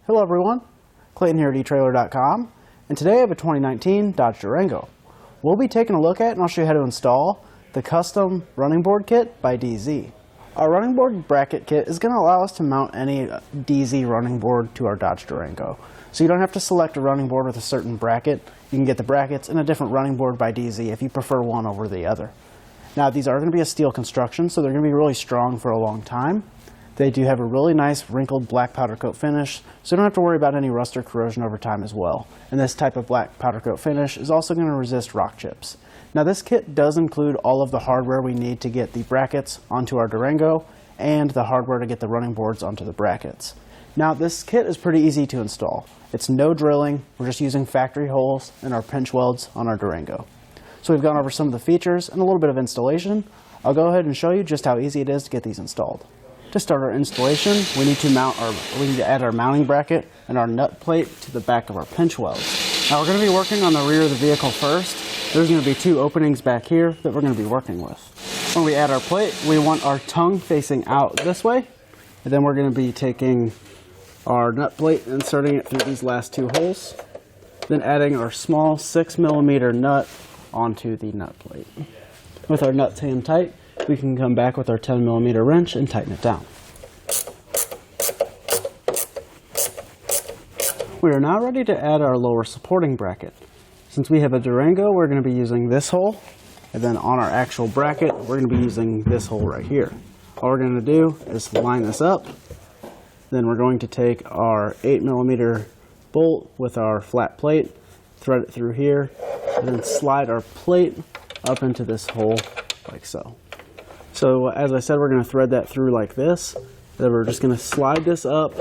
Hello everyone, Clayton here at DeeZee.Our, and today I have a 2019 Dodge Durango. We'll be taking a look at and I'll show you how to install the custom running board kit by DeeZee. Our running board bracket kit is going to allow us to mount any DeeZee running board to our Dodge Durango. So you don't have to select a running board with a certain bracket. You can get the brackets in a different running board by DeeZee if you prefer one over the other. Now these are going to be a steel construction, so they're going to be really strong for a long time. They do have a really nice wrinkled black powder coat finish, so you don't have to worry about any rust or corrosion over time as well. And this type of black powder coat finish is also going to resist rock chips. Now this kit does include all of the hardware we need to get the brackets onto our Durango and the hardware to get the running boards onto the brackets. Now this kit is pretty easy to install. It's no drilling, we're just using factory holes and our pinch welds on our Durango. So we've gone over some of the features and a little bit of installation. I'll go ahead and show you just how easy it is to get these installed. To start our installation, we need to add our mounting bracket and our nut plate to the back of our pinch welds. Now we're going to be working on the rear of the vehicle first. There's going to be two openings back here that we're going to be working with. When we add our plate, we want our tongue facing out this way, and then we're going to be taking our nut plate and inserting it through these last two holes, then adding our small 6mm nut onto the nut plate. With our nuts hand tight, we can come back with our 10mm wrench and tighten it down. We are now ready to add our lower supporting bracket. Since we have a Durango, we're going to be using this hole, and then on our actual bracket, we're going to be using this hole right here. All we're going to do is line this up, then we're going to take our 8mm bolt with our flat plate, thread it through here, and then slide our plate up into this hole like so. So as I said, we're going to thread that through like this. Then we're just going to slide this up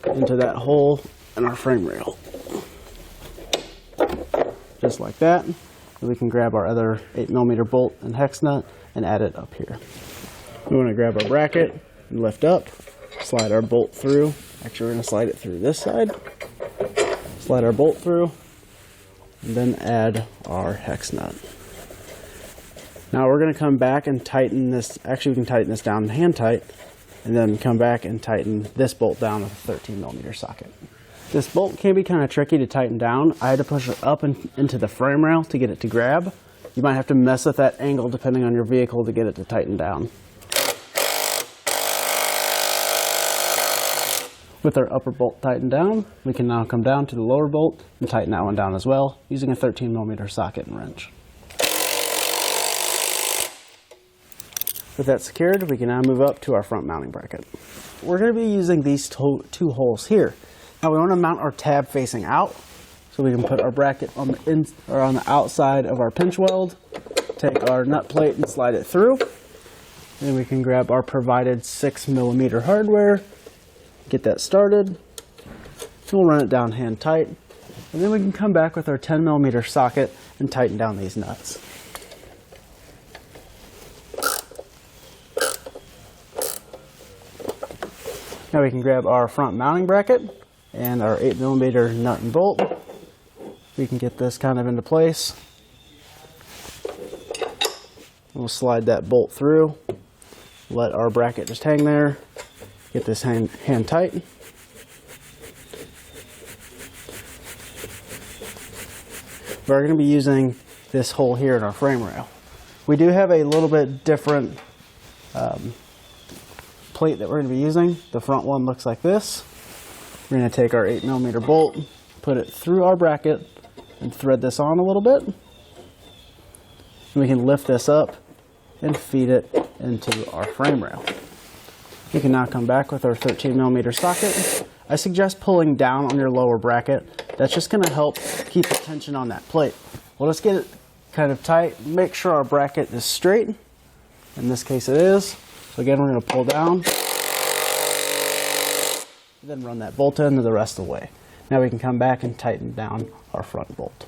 into that hole in our frame rail. Just like that. And we can grab our other 8mm bolt and hex nut and add it up here. We want to grab our bracket and lift up, slide our bolt through. Actually, we're going to slide it through this side. Slide our bolt through, and then add our hex nut. Now we're going to come back and tighten this. Actually, we can tighten this down hand tight, and then come back and tighten this bolt down with a 13mm socket. This bolt can be kind of tricky to tighten down. I had to push it up into the frame rail to get it to grab. You might have to mess with that angle depending on your vehicle to get it to tighten down. With our upper bolt tightened down, we can now come down to the lower bolt and tighten that one down as well using a 13mm socket and wrench. With that secured, we can now move up to our front mounting bracket. We're going to be using these two holes here. Now we want to mount our tab facing out, so we can put our bracket on the outside of our pinch weld, take our nut plate and slide it through. Then we can grab our provided 6mm hardware, get that started. We'll run it down hand tight, and then we can come back with our 10mm socket and tighten down these nuts. Now we can grab our front mounting bracket and our 8mm nut and bolt. We can get this kind of into place. We'll slide that bolt through, let our bracket just hang there, get this hand tight. We're going to be using this hole here in our frame rail. We do have a little bit different plate that we're going to be using. The front one looks like this. We're going to take our 8mm bolt, put it through our bracket, and thread this on a little bit. And we can lift this up and feed it into our frame rail. We can now come back with our 13mm socket. I suggest pulling down on your lower bracket. That's just going to help keep the tension on that plate. Well, let's get it kind of tight. Make sure our bracket is straight. In this case it is. So again, we're going to pull down, then run that bolt in the rest of the way. Now we can come back and tighten down our front bolt.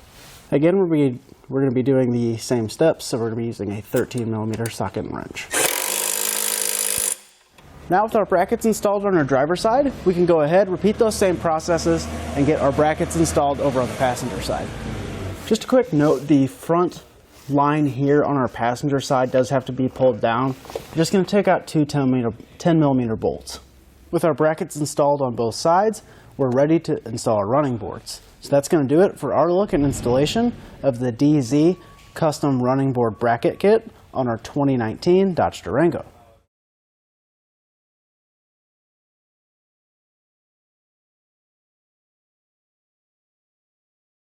Again, we're going to be doing the same steps, so we're going to be using a 13mm socket and wrench. Now with our brackets installed on our driver's side, we can go ahead, repeat those same processes, and get our brackets installed over on the passenger side. Just a quick note, the front line here on our passenger side does have to be pulled down. We're just going to take out two 10mm bolts. With our brackets installed on both sides, we're ready to install our running boards. So that's going to do it for our look and installation of the DeeZee Custom Running Board Bracket Kit on our 2019 Dodge Durango.